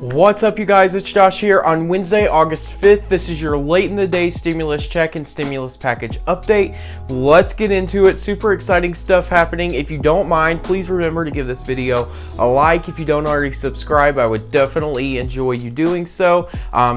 What's up, you guys? It's Josh here on Wednesday, August 5th. This is your late in the day stimulus check and stimulus package update. Let's get into it. Super exciting stuff happening. If you don't mind, please remember to give this video a like. If you don't already subscribe, I would definitely enjoy you doing so,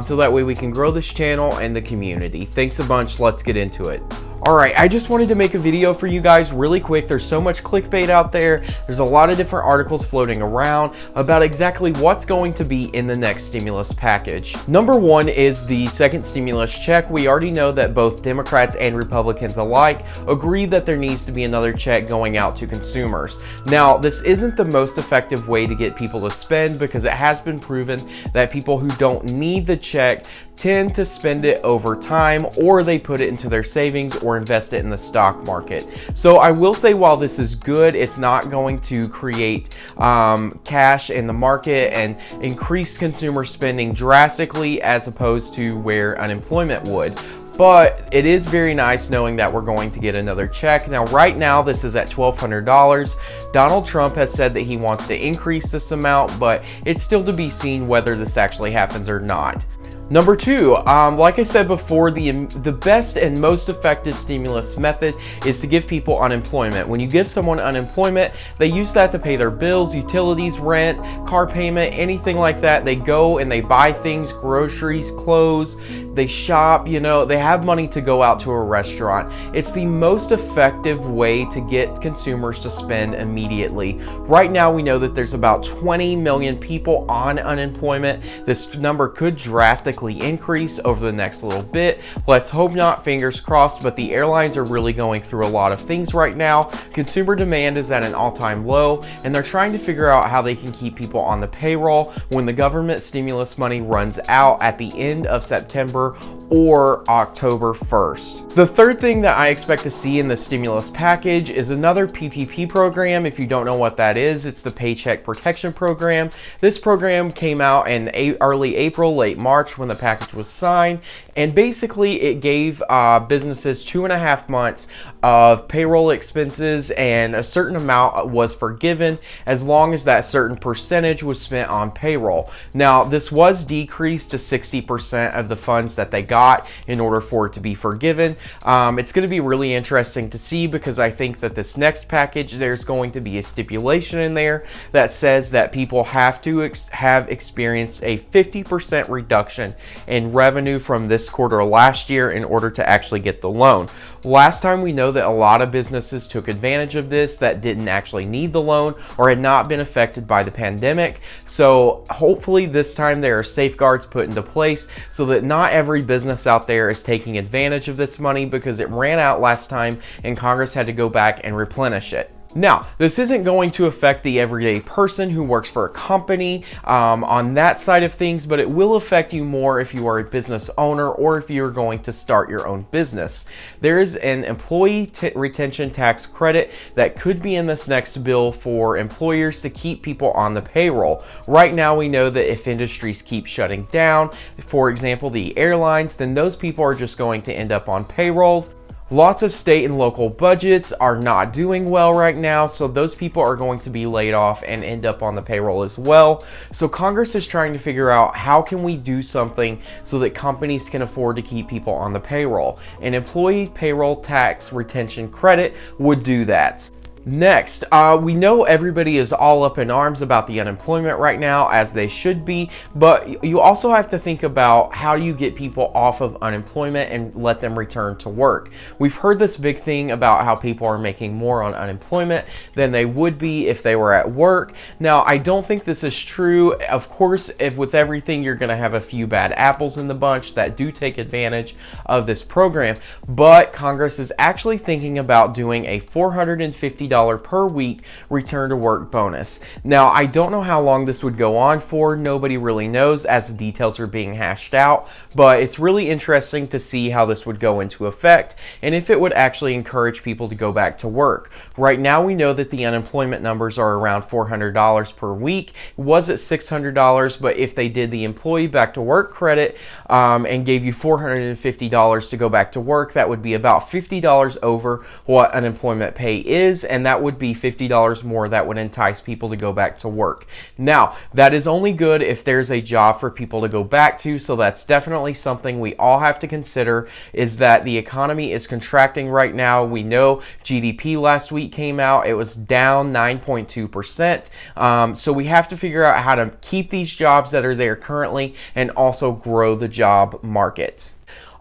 so that way we can grow this channel and the community. Thanks a bunch. Let's get into it. Alright, I just wanted to make a video for you guys really quick. There's so much clickbait out there. There's a lot of different articles floating around about exactly what's going to be in the next stimulus package. Number one is the second stimulus check. We already know that both Democrats and Republicans alike agree that there needs to be another check going out to consumers. Now, this isn't the most effective way to get people to spend because it has been proven that people who don't need the check tend to spend it over time, or they put it into their savings or invest it in the stock market. So I will say, while this is good, it's not going to create cash in the market and increase consumer spending drastically as opposed to where unemployment would. But it is very nice knowing that we're going to get another check. Now, right now, this is at $1,200. Donald Trump has said that he wants to increase this amount, but it's still to be seen whether this actually happens or not. Number two, like I said before, the best and most effective stimulus method is to give people unemployment. When you give someone unemployment, they use that to pay their bills, utilities, rent, car payment, anything like that. They go and they buy things, groceries, clothes, they shop, they have money to go out to a restaurant. It's the most effective way to get consumers to spend immediately. Right now, we know that there's about 20 million people on unemployment. This number could drastically increase over the next little bit. Let's hope not, fingers crossed, but the airlines are really going through a lot of things right now. Consumer demand is at an all-time low, and they're trying to figure out how they can keep people on the payroll when the government stimulus money runs out at the end of September or October 1st. The third thing that I expect to see in the stimulus package is another PPP program. If you don't know what that is, it's the Paycheck Protection program. This program came out in early April, late March when the package was signed, and basically it gave businesses 2.5 months of payroll expenses, and a certain amount was forgiven as long as that certain percentage was spent on payroll. Now, this was decreased to 60% of the funds that they got in order for it to be forgiven. It's going to be really interesting to see, because I think that this next package, there's going to be a stipulation in there that says that people have to have experienced a 50% reduction in revenue from this quarter last year in order to actually get the loan. Last time, we know that a lot of businesses took advantage of this that didn't actually need the loan or had not been affected by the pandemic. So hopefully this time there are safeguards put into place so that not every business out there is taking advantage of this money, because it ran out last time and Congress had to go back and replenish it. Now, this isn't going to affect the everyday person who works for a company on that side of things, but it will affect you more if you are a business owner or if you're going to start your own business. There is an employee retention tax credit that could be in this next bill for employers to keep people on the payroll. Right now, we know that if industries keep shutting down, for example, the airlines, then those people are just going to end up on payrolls. Lots of state and local budgets are not doing well right now, so those people are going to be laid off and end up on the payroll as well. So Congress is trying to figure out, how can we do something so that companies can afford to keep people on the payroll? An employee payroll tax retention credit would do that. Next, we know everybody is all up in arms about the unemployment right now, as they should be, but you also have to think about how you get people off of unemployment and let them return to work. We've heard this big thing about how people are making more on unemployment than they would be if they were at work. Now, I don't think this is true. Of course, if with everything, you're going to have a few bad apples in the bunch that do take advantage of this program, but Congress is actually thinking about doing a $450 per week return to work bonus. Now, I don't know how long this would go on for. Nobody really knows, as the details are being hashed out, but it's really interesting to see how this would go into effect and if it would actually encourage people to go back to work. Right now, we know that the unemployment numbers are around $400 per week. It was at $600, but if they did the employee back to work credit and gave you $450 to go back to work, that would be about $50 over what unemployment pay is, and and that would be $50 more. That would entice people to go back to work. Now, that is only good if there's a job for people to go back to, so that's definitely something we all have to consider, is that the economy is contracting right now. We know GDP last week came out. It was down 9.2%. So we have to figure out how to keep these jobs that are there currently and also grow the job market.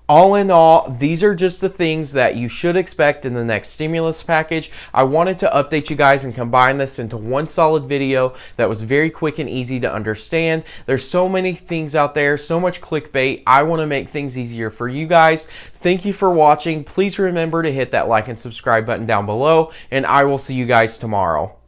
All in all, these are just the things that you should expect in the next stimulus package. I wanted to update you guys and combine this into one solid video that was very quick and easy to understand. There's so many things out there, so much clickbait. I want to make things easier for you guys. Thank you for watching. Please remember to hit that like and subscribe button down below, and I will see you guys tomorrow.